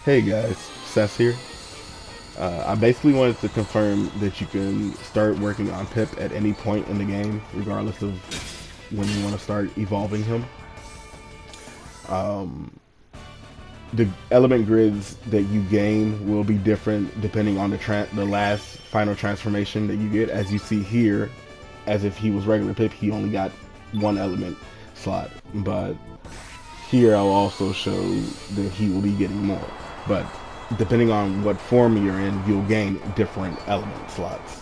Hey guys, Sess here. I basically wanted to confirm that you can start working on Pip at any point in the game, regardless of when you want to start evolving him. Um, the element grids that you gain will be different depending on the last final transformation that you get. As you see here, as if he was regular Pip, he only got one element slot, but here I'll also show that he will be getting more. But depending on what form you're in, you'll gain different element slots.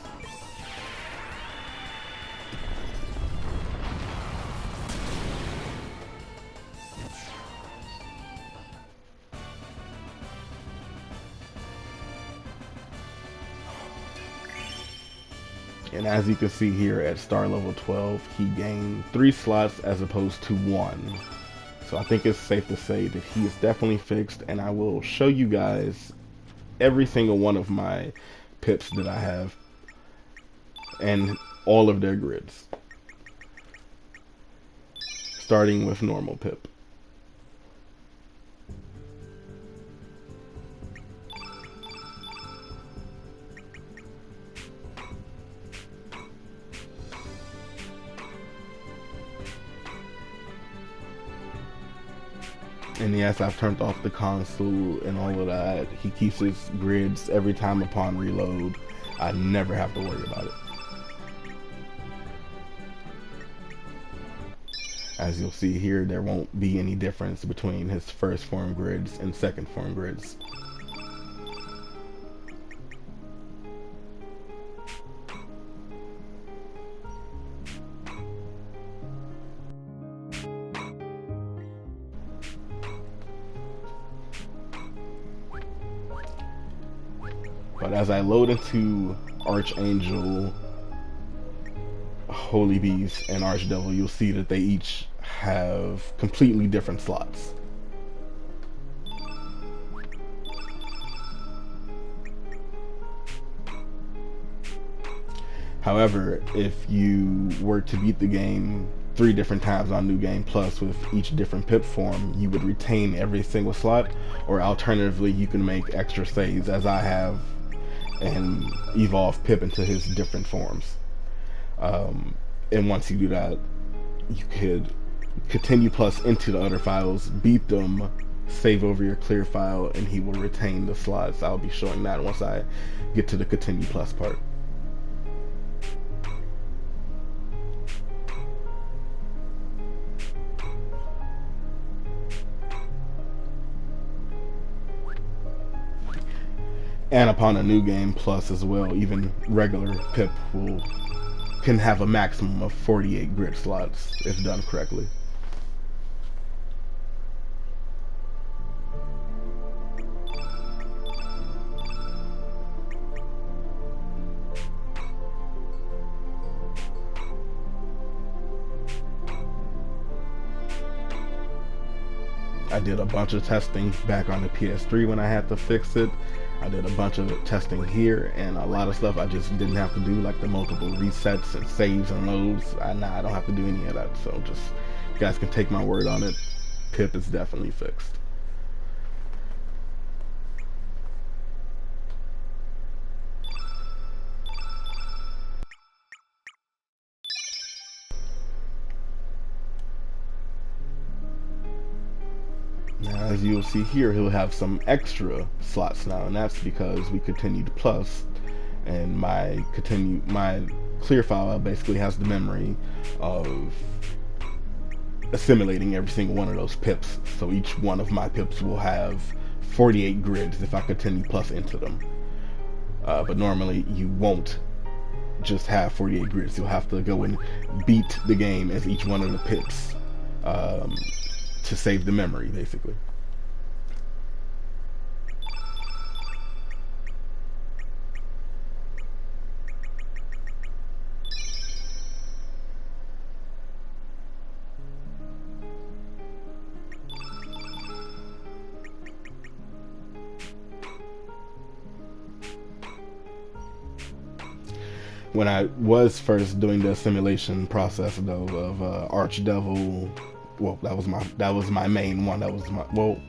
And as you can see here at star level 12, he gained 3 slots as opposed to 1. So I think it's safe to say that he is definitely fixed, and I will show you guys every single one of my pips that I have and all of their grids, starting with normal pip. And yes, I've turned off the console and all of that. He keeps his grids every time upon reload. I never have to worry about it. As you'll see here, there won't be any difference between his first form grids and second form grids. But as I load into Archangel, Holy Beast, and Archdevil, you'll see that they each have completely different slots. However, if you were to beat the game 3 different times on New Game Plus with each different pip form, you would retain every single slot, or alternatively you can make extra saves as I have and evolve Pip into his different forms. And once you do that, you could continue plus into the other files, beat them, save over your clear file, and he will retain the slots. I'll be showing that once I get to the continue plus part. And upon a New Game Plus as well, even regular Pip can have a maximum of 48 grid slots if done correctly. I did a bunch of testing back on the PS3 when I had to fix it. I did a bunch of testing here, and a lot of stuff I just didn't have to do, like the multiple resets and saves and loads. I don't have to do any of that, so just, you guys can take my word on it. Pip is definitely fixed. Now, as you'll see here, he'll have some extra slots now, and that's because we continued plus, and my clear file basically has the memory of assimilating every single one of those pips. So each one of my pips will have 48 grids if I continue plus into them. But normally you won't just have 48 grids. You'll have to go and beat the game as each one of the pips. To save the memory, basically. When I was first doing the assimilation process though of Archdevil, well, that was my main one. That was my, well,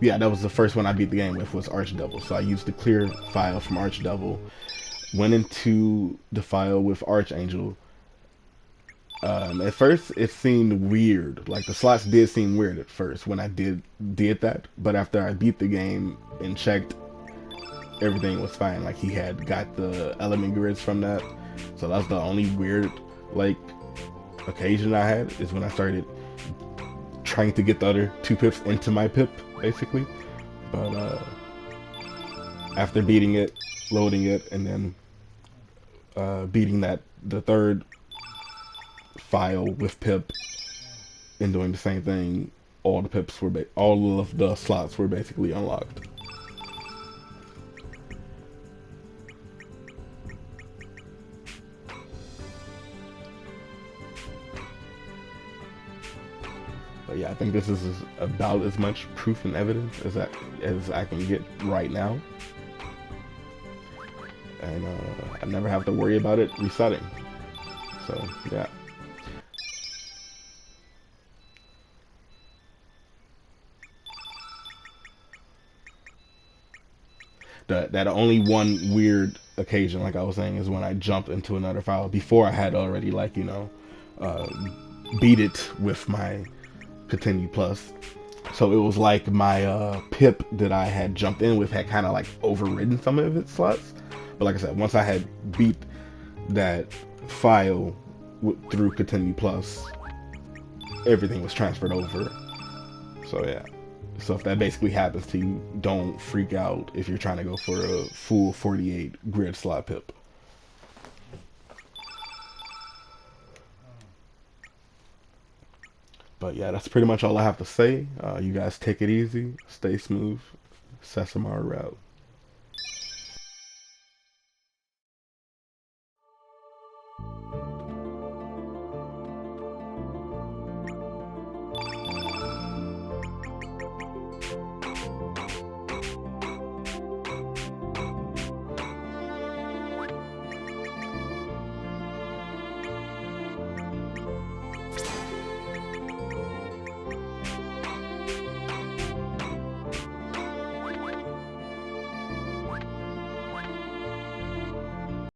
Yeah, that was the first one I beat the game with was Archdevil. So I used the clear file from Archdevil, went into the file with Archangel. At first, it seemed weird. Like the slots did seem weird at first when I did that. But after I beat the game and checked, everything was fine. Like he had got the element grids from that. So that's the only weird like occasion I had is when I started trying to get the other two pips into my pip, basically. But after beating it, loading it, and then beating the third file with pip and doing the same thing, all of the slots were basically unlocked. But yeah, I think this is about as much proof and evidence as I can get right now, and I never have to worry about it resetting. So yeah. That only one weird occasion, like I was saying, is when I jumped into another file before I had already uh, beat it with my Continue Plus. So it was like my pip that I had jumped in with had kind of like overridden some of its slots. But like I said, once I had beat that file through Continue Plus, everything was transferred over. So yeah. So if that basically happens to you, don't freak out if you're trying to go for a full 48 grid slot pip. But yeah, that's pretty much all I have to say. You guys take it easy, stay smooth. Sessamaru out.